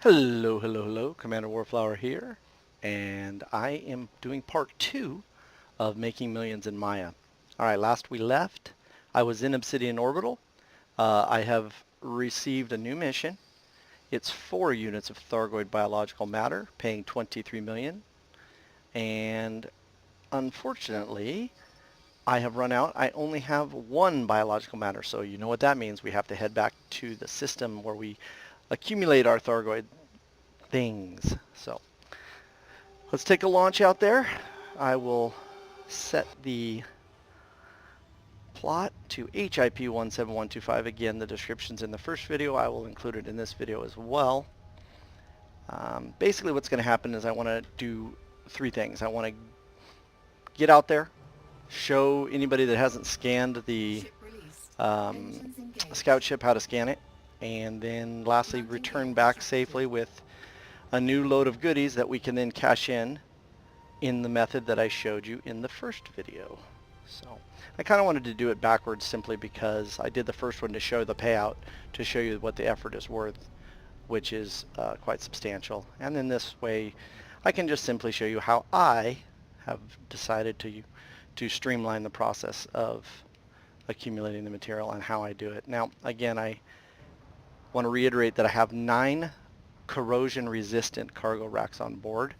Hello, hello, hello. Commander Warflower here, and I am doing part 2 of making millions in Maya. Alright, last we left, I was in Obsidian Orbital. I have received a new mission. It's 4 units of Thargoid biological matter, paying 23 million, and unfortunately, I have run out. I only have 1 biological matter, so you know what that means. We have to head back to the system where we accumulate our Thargoid things. So let's take a launch out there. I will set the plot to HIP 17125. Again, the description's in the first video. I will include it in this video as well. Basically what's going to happen is I want to do 3 things. I want to get out there, show anybody that hasn't scanned the scout ship how to scan it, and then lastly return back safely with a new load of goodies that we can then cash in the method that I showed you in the first video. So I kind of wanted to do it backwards simply because I did the first one to show the payout, to show you what the effort is worth, which is quite substantial. And then this way I can just simply show you how I have decided to streamline the process of accumulating the material and how I do it. Now again, I want to reiterate that I have 9 corrosion resistant cargo racks on board.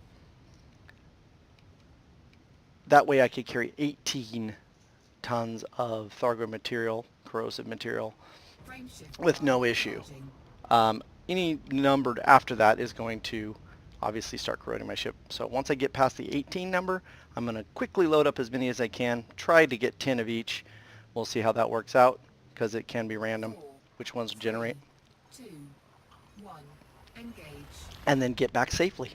That way I could carry 18 tons of Thargoid material, corrosive material, with no issue. Any number after that is going to obviously start corroding my ship. So once I get past the 18 number, I'm going to quickly load up as many as I can, try to get 10 of each. We'll see how that works out, because it can be random which ones generate. 2, 1, engage. And then get back safely.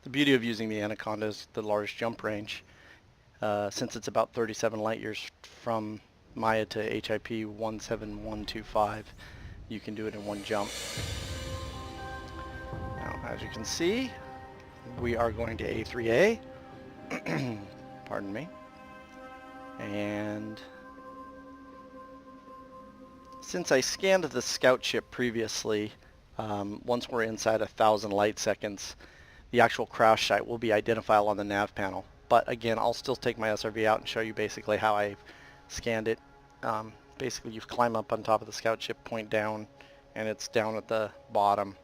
The beauty of using the Anaconda is the large jump range. Since it's about 37 light years from Maia to HIP 17125, you can do it in one jump. Now, as you can see, we are going to A3A. Pardon me. And since I scanned the scout ship previously, once we're inside 1,000 light seconds, the actual crash site will be identifiable on the nav panel. But again, I'll still take my SRV out and show you basically how I scanned it. Basically, you climb up on top of the scout ship, point down, and it's down at the bottom.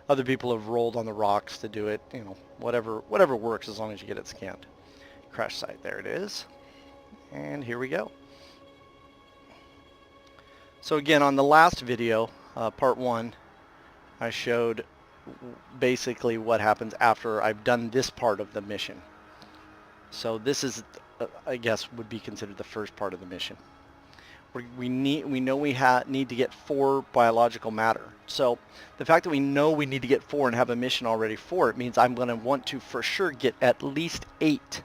Other people have rolled on the rocks to do it, you know, whatever works as long as you get it scanned. Crash site, there it is. And here we go. So again, on the last video, part 1, I showed basically what happens after I've done this part of the mission. So this is, I guess, would be considered the first part of the mission. We know we need to get 4 biological matter. So the fact that we know we need to get 4 and have a mission already for it means I'm going to want to for sure get at least 8.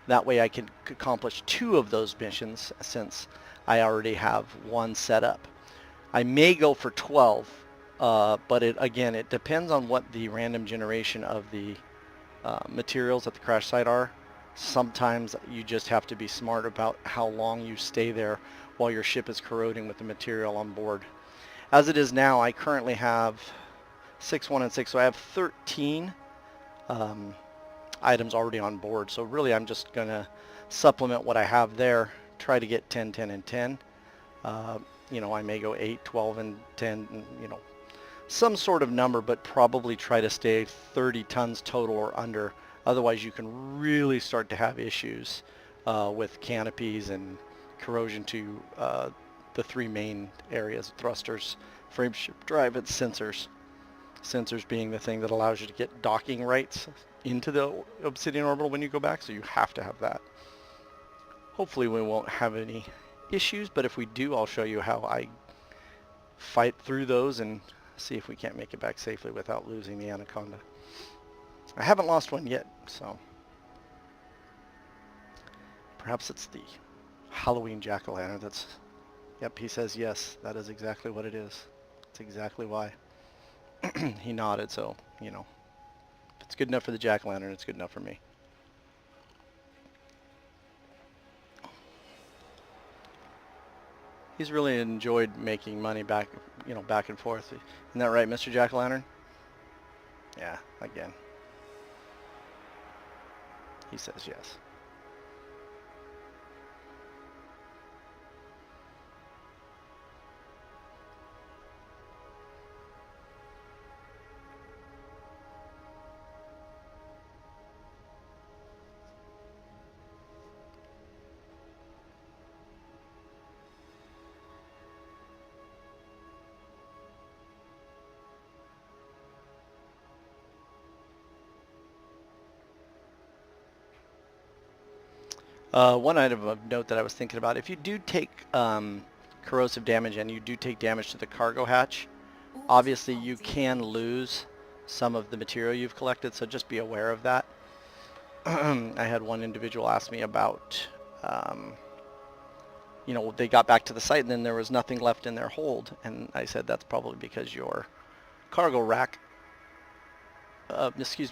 That way I can accomplish 2 of those missions, since I already have 1 set up. I may go for 12, but again, it depends on what the random generation of the materials at the crash site are. Sometimes you just have to be smart about how long you stay there while your ship is corroding with the material on board. As it is now, I currently have 6, 1, and 6, so I have 13 items already on board. So really I'm just going to supplement what I have there, try to get 10, 10, and 10. You know, I may go 8, 12, and 10, you know, some sort of number, but probably try to stay 30 tons total or under. Otherwise you can really start to have issues with canopies and corrosion to the 3 main areas: thrusters, frameshift drive, and sensors. Sensors being the thing that allows you to get docking rights into the Obsidian Orbital when you go back, so you have to have that. Hopefully we won't have any issues, but if we do, I'll show you how I fight through those and see if we can't make it back safely without losing the Anaconda. I haven't lost one yet, so perhaps it's the Halloween jack-o'-lantern that's... Yep, he says yes, that is exactly what it is. That's exactly why. He nodded, so, you know, if it's good enough for the jack-o'-lantern, it's good enough for me. He's really enjoyed making money back, you know, back and forth. Isn't that right, Mr. Jack-o'-lantern? Yeah, again. He says yes. One item of note that I was thinking about, if you do take corrosive damage and you do take damage to the cargo hatch, obviously you can lose some of the material you've collected, so just be aware of that. I had one individual ask me about, you know, they got back to the site and then there was nothing left in their hold, and I said that's probably because your cargo rack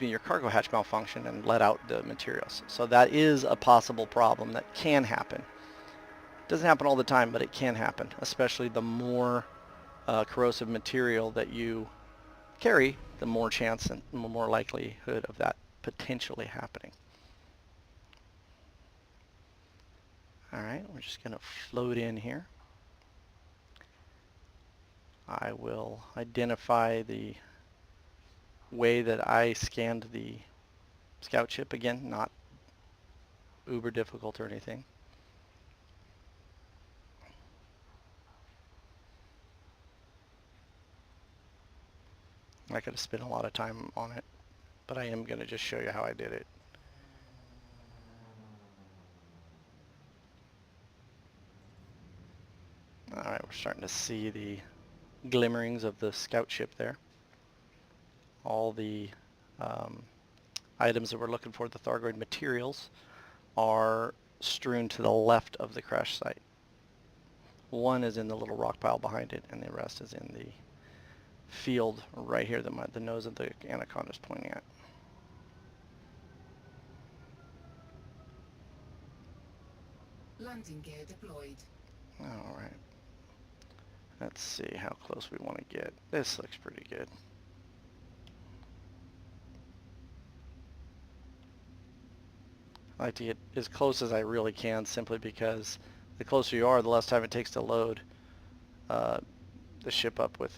your cargo hatch malfunctioned and let out the materials. So that is a possible problem that can happen. Doesn't happen all the time, but it can happen, especially the more corrosive material that you carry, the more chance and more likelihood of that potentially happening. All right, we're just going to float in here. I will identify the way that I scanned the scout ship. Again, not uber difficult or anything. I could have spent a lot of time on it, but I am going to just show you how I did it. Alright, we're starting to see the glimmerings of the scout ship there. All the items that we're looking for, the Thargoid materials, are strewn to the left of the crash site. One is in the little rock pile behind it, and the rest is in the field right here that the nose of the Anaconda is pointing at. Landing gear deployed. Alright. Let's see how close we want to get. This looks pretty good. I like to get as close as I really can, simply because the closer you are, the less time it takes to load the ship up with.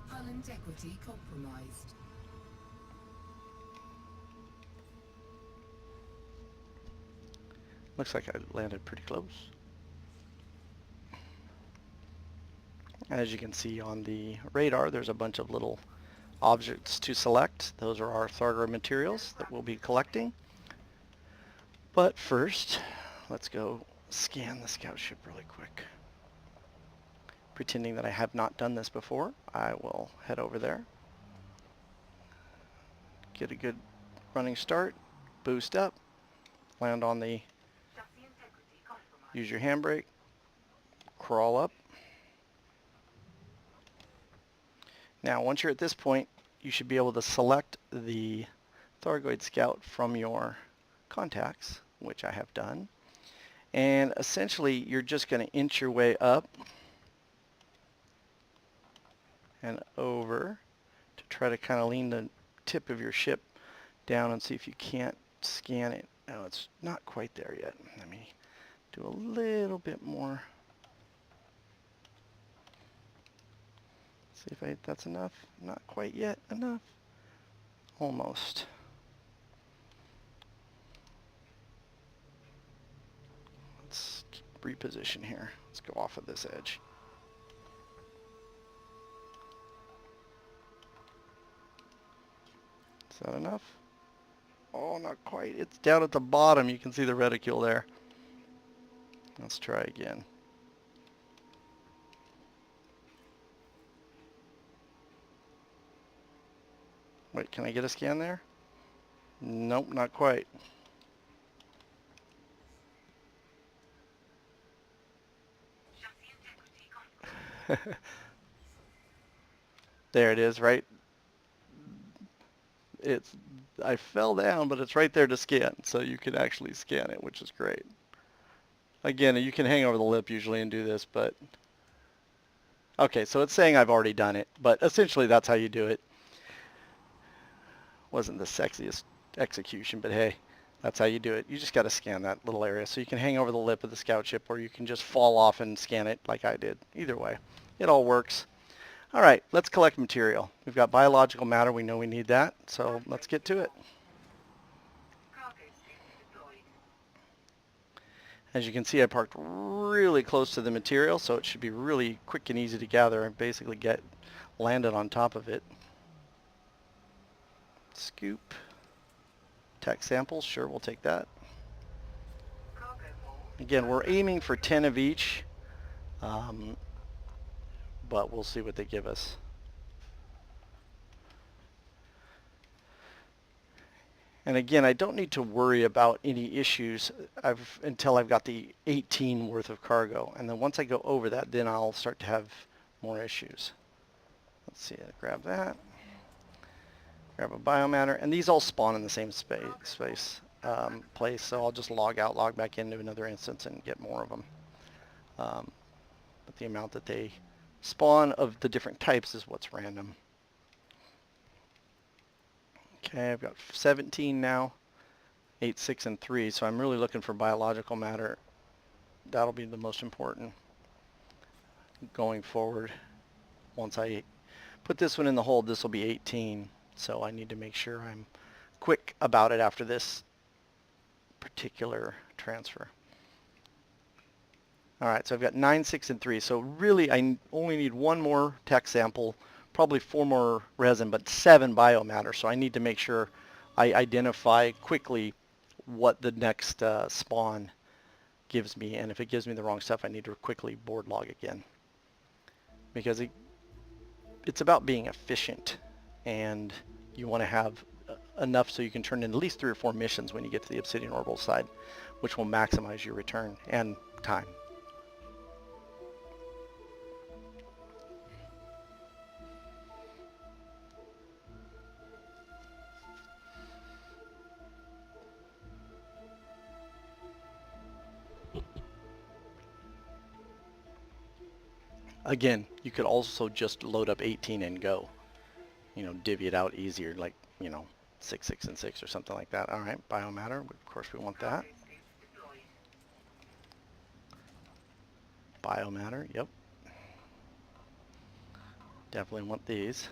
Hull integrity compromised. Looks like I landed pretty close. As you can see on the radar, there's a bunch of little objects to select. Those are our Thargoid materials that we'll be collecting. But first, let's go scan the scout ship really quick. Pretending that I have not done this before, I will head over there. Get a good running start, boost up, land on the, use your handbrake, crawl up. Now once you're at this point, you should be able to select the Thargoid Scout from your contacts, which I have done. And essentially you're just going to inch your way up and over to try to kind of lean the tip of your ship down and see if you can't scan it. Oh, it's not quite there yet. Let me do a little bit more. See if that's enough. Not quite yet enough. Almost. Let's reposition here. Let's go off of this edge. Is that enough? Oh, not quite. It's down at the bottom. You can see the reticule there. Let's try again. Wait, can I get a scan there? Nope, not quite. There it is, right? It's I fell down, but it's right there to scan, so you can actually scan it, which is great. Again, you can hang over the lip usually and do this, but okay, so it's saying I've already done it, but essentially that's how you do it. Wasn't the sexiest execution, but hey, that's how you do it. You just got to scan that little area. So you can hang over the lip of the scout ship, or you can just fall off and scan it like I did. Either way, it all works. All right, let's collect material. We've got biological matter. We know we need that, so let's get to it. As you can see, I parked really close to the material, so it should be really quick and easy to gather and basically get landed on top of it. Scoop. Tech samples, sure, we'll take that. Again, we're aiming for 10 of each, but we'll see what they give us. And again, I don't need to worry about any issues until I've got the 18 worth of cargo. And then once I go over that, then I'll start to have more issues. Let's see, grab that. Grab a biomatter. And these all spawn in the same place, so I'll just log out, log back into another instance and get more of them. But the amount that they spawn of the different types is what's random. Okay, I've got 17 now, 8, 6, and 3, so I'm really looking for biological matter. That'll be the most important going forward. Once I put this one in the hold, this will be 18, so I need to make sure I'm quick about it after this particular transfer. All right, so I've got 9, 6, and 3, so really I only need one more tech sample, probably 4 more resin, but 7 biomatter. So I need to make sure I identify quickly what the next spawn gives me. And if it gives me the wrong stuff, I need to quickly board log again. Because it's about being efficient. And you want to have enough so you can turn in at least 3 or 4 missions when you get to the Obsidian Orbital side, which will maximize your return and time. Again, you could also just load up 18 and go. You know, divvy it out easier, like, you know, 6, 6, and 6 or something like that. All right, biomatter, of course we want that. Biomatter, yep. Definitely want these.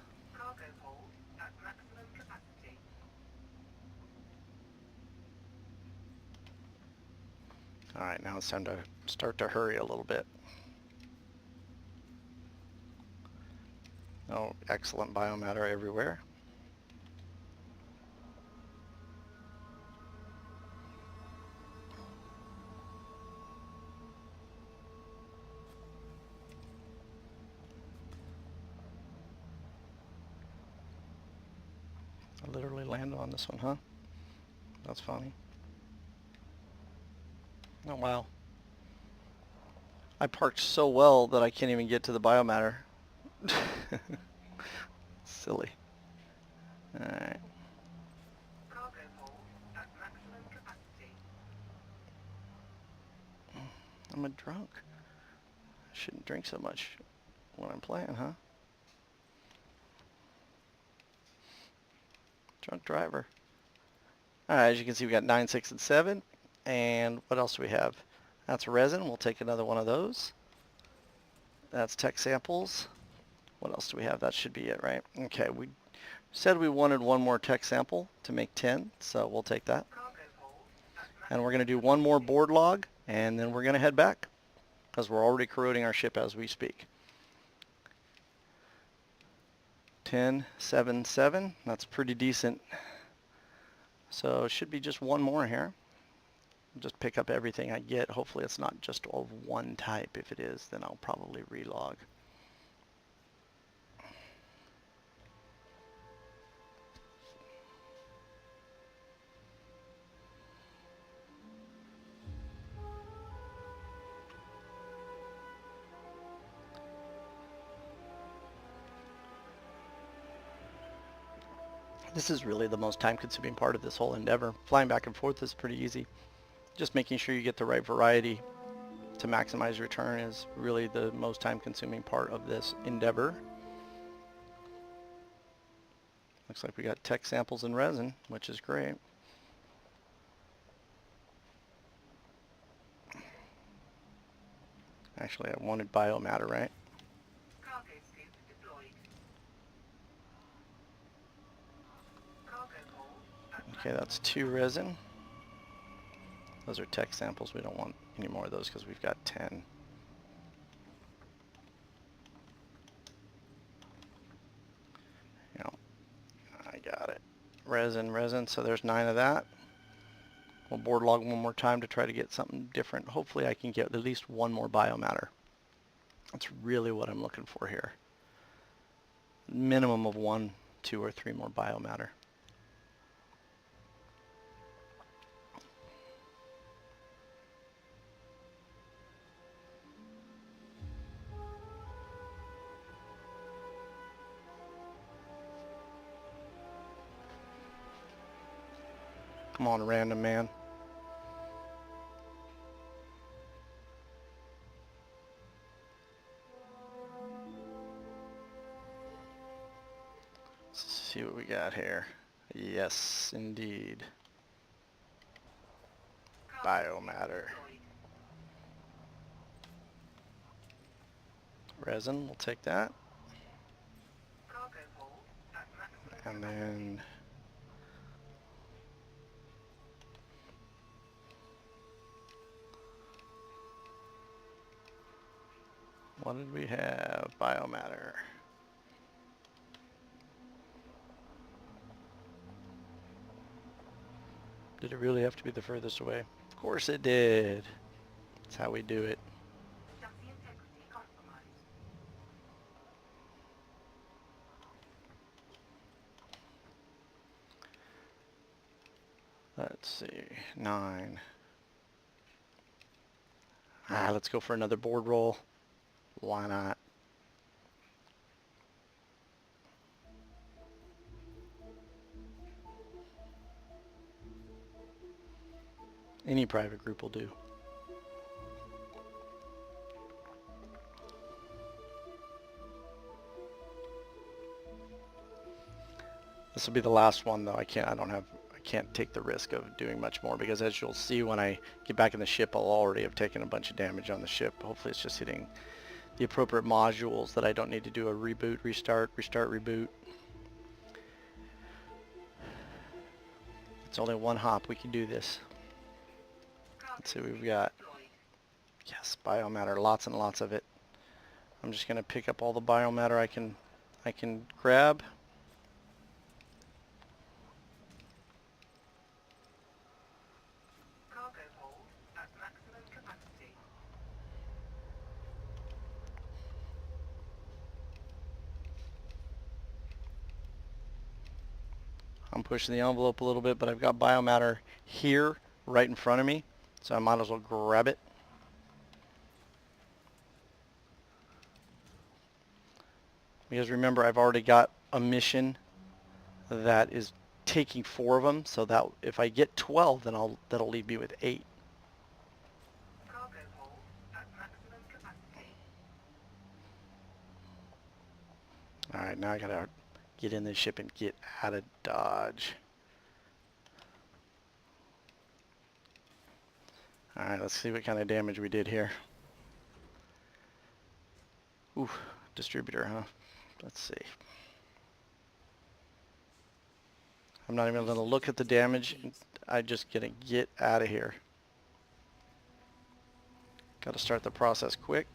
All right, now it's time to start to hurry a little bit. Oh, excellent biomatter everywhere. I literally landed on this one, huh? That's funny. Oh, wow. I parked so well that I can't even get to the biomatter. Silly. Alright. I'm a drunk. I shouldn't drink so much when I'm playing, huh? Drunk driver. Alright, as you can see, we got 9, 6, and 7. And what else do we have? That's resin. We'll take another one of those. That's tech samples. What else do we have? That should be it, right? Okay, we said we wanted one more tech sample to make 10, so we'll take that. And we're going to do one more board log, and then we're going to head back, because we're already corroding our ship as we speak. 10, 7, 7. That's pretty decent. So it should be just one more here. Just pick up everything I get. Hopefully it's not just of one type. If it is, then I'll probably relog. This is really the most time-consuming part of this whole endeavor. Flying back and forth is pretty easy. Just making sure you get the right variety to maximize return is really the most time-consuming part of this endeavor. Looks like we got tech samples and resin, which is great. Actually, I wanted biomatter, right? Cargo scoop deployed. Cargo hold. Okay, that's 2 resin. Those are tech samples. We don't want any more of those because we've got 10. Yeah, I got it. Resin, so there's 9 of that. We'll board log one more time to try to get something different. Hopefully I can get at least 1 more biomatter. That's really what I'm looking for here. Minimum of 1, 2, or 3 more biomatter. Come on, random man. Let's see what we got here. Yes, indeed. Biomatter. Resin, we'll take that. Cargo hold at maximum And then what did we have? Biomatter. Did it really have to be the furthest away? Of course it did. That's how we do it. chassis integrity compromised. Let's see, 9. Let's go for another board roll. Why not? Any private group will do. This will be the last one though. I can't take the risk of doing much more because as you'll see when I get back in the ship, I'll already have taken a bunch of damage on the ship. Hopefully it's just hitting the appropriate modules that I don't need to do a reboot, restart, reboot. It's only 1 hop. We can do this. Let's see what we've got. Yes, biomatter, lots and lots of it. I'm just going to pick up all the biomatter I can grab. Cargo hold at maximum capacity. I'm pushing the envelope a little bit, but I've got biomatter here right in front of me, so I might as well grab it. Because remember, I've already got a mission that is taking 4 of them, so that if I get 12, then that'll leave me with 8. Cargo hold at maximum capacity. Alright, now I gotta get in this ship and get out of Dodge. Alright, let's see what kind of damage we did here. Ooh, distributor, huh? Let's see. I'm not even going to look at the damage. I'm just going to get out of here. Got to start the process quick.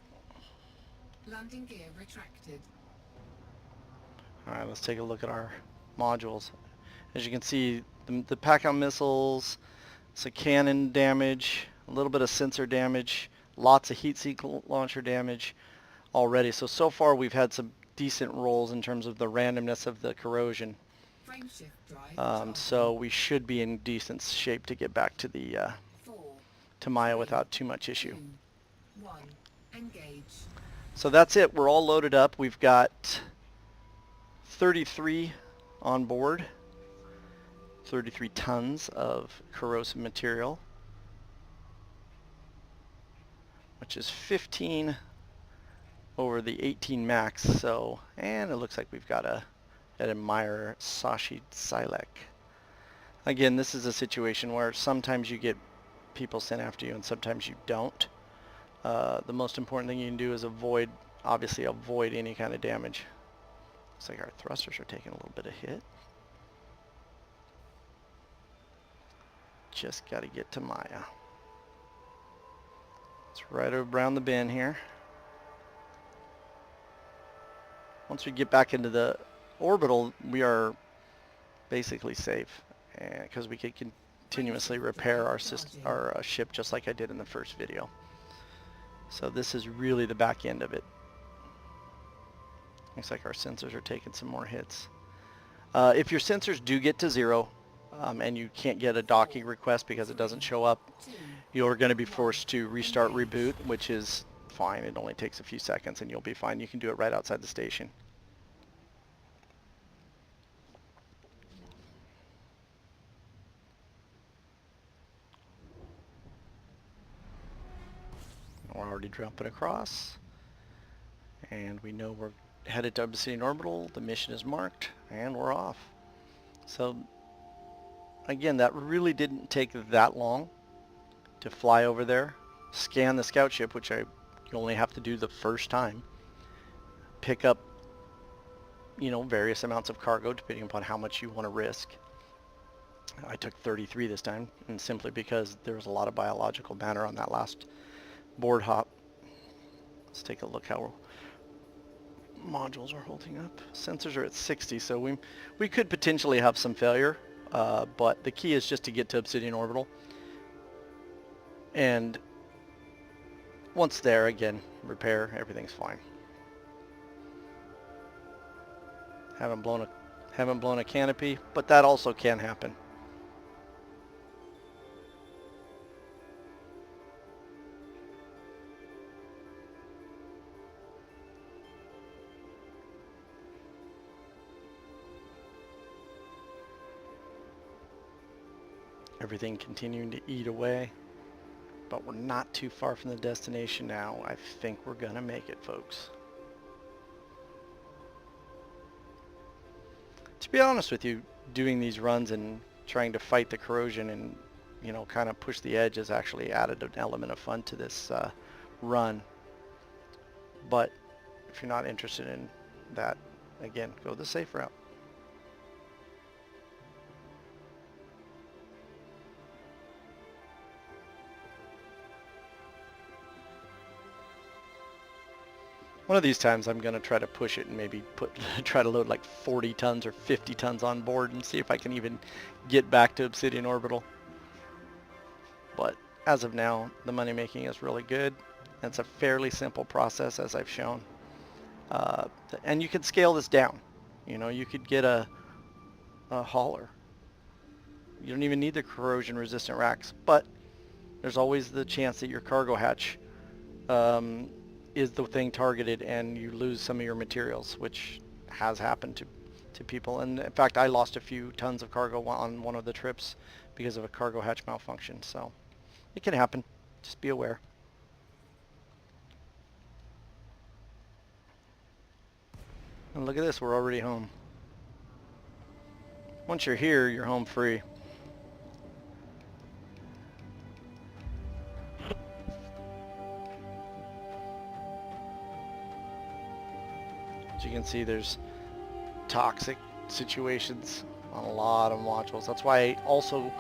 Landing gear retracted. Alright, let's take a look at our modules. As you can see, the pack-out missiles, some cannon damage, a little bit of sensor damage, lots of heat sink launcher damage already. So far we've had some decent rolls in terms of the randomness of the corrosion. Frame shift drive. So we should be in decent shape to get back to the 4, to Maia without too much issue. 2, 1. Engage. So that's it. We're all loaded up. We've got 33 on board. 33 tons of corrosive material, which is 15 over the 18 max. So, and it looks like we've got a Meyer Sashi Silek. Again, this is a situation where sometimes you get people sent after you and sometimes you don't. The most important thing you can do is obviously avoid any kind of damage. Looks like our thrusters are taking a little bit of hit. Just got to get to Maia. It's right around the bend here. Once we get back into the orbital, we are basically safe, because we can continuously repair our ship just like I did in the first video. So this is really the back end of it. Looks like our sensors are taking some more hits. If your sensors do get to 0 and you can't get a docking request because it doesn't show up, you're going to be forced to restart reboot, which is fine. It only takes a few seconds and you'll be fine. You can do it right outside the station. We're already jumping across, and we know we're headed to Obsidian Orbital. The mission is marked, and we're off. So again, that really didn't take that long to fly over there, scan the scout ship, which you only have to do the first time, pick up, various amounts of cargo depending upon how much you want to risk. I took 33 this time, and simply because there was a lot of biological matter on that last board hop. Let's take a look how modules are holding up. Sensors are at 60, so we could potentially have some failure, but the key is just to get to Obsidian Orbital. And once there, again, repair, everything's fine. Haven't blown a canopy, but that also can happen. Everything continuing to eat away, but we're not too far from the destination now. I think we're gonna make it, folks. To be honest with you, doing these runs and trying to fight the corrosion and kind of push the edge has actually added an element of fun to this run. But if you're not interested in that, again, go the safe route. One of these times I'm going to try to push it and maybe try to load like 40 tons or 50 tons on board and see if I can even get back to Obsidian Orbital. But as of now, the money making is really good. It's a fairly simple process, as I've shown. And you can scale this down. You could get a hauler. You don't even need the corrosion resistant racks, but there's always the chance that your cargo hatch is the thing targeted and you lose some of your materials, which has happened to people. And in fact, I lost a few tons of cargo on one of the trips because of a cargo hatch malfunction. So it can happen. Just be aware. And look at this, we're already home. Once you're here, you're home free. As you can see, there's toxic situations on a lot of modules. That's why I also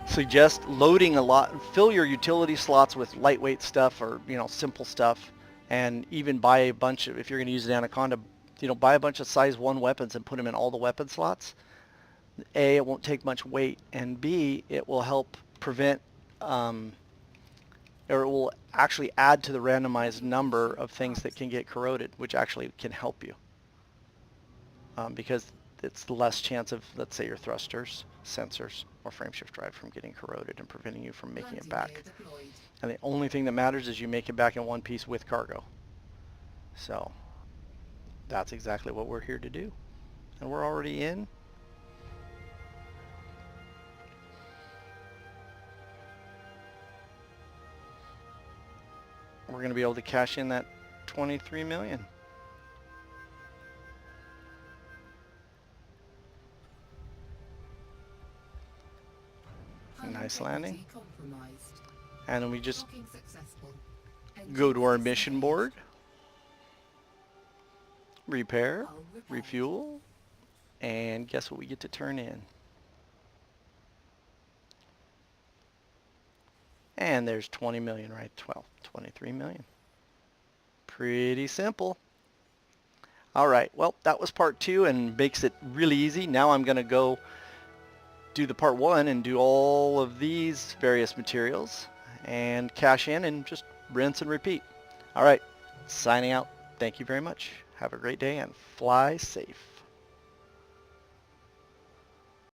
suggest loading a lot. Fill your utility slots with lightweight stuff or simple stuff, and even buy a bunch of, if you're going to use an Anaconda, buy a bunch of size 1 weapons and put them in all the weapon slots. A, it won't take much weight, and B, it will help prevent or it will actually add to the randomized number of things that can get corroded, which actually can help you. Because it's less chance of, let's say, your thrusters, sensors, or frameshift drive from getting corroded and preventing you from making it back. And the only thing that matters is you make it back in one piece with cargo. So that's exactly what we're here to do. And we're already in. we're going to be able to cash in that 23 million. Nice landing. And then we just go to our mission board, repair, refuel, and guess what we get to turn in? And there's 20 million, right? 23 million. Pretty simple. All right, well, that was part 2 and makes it really easy. Now I'm going to go do the part 1 and do all of these various materials and cash in and just rinse and repeat. All right, signing out. Thank you very much. Have a great day and fly safe.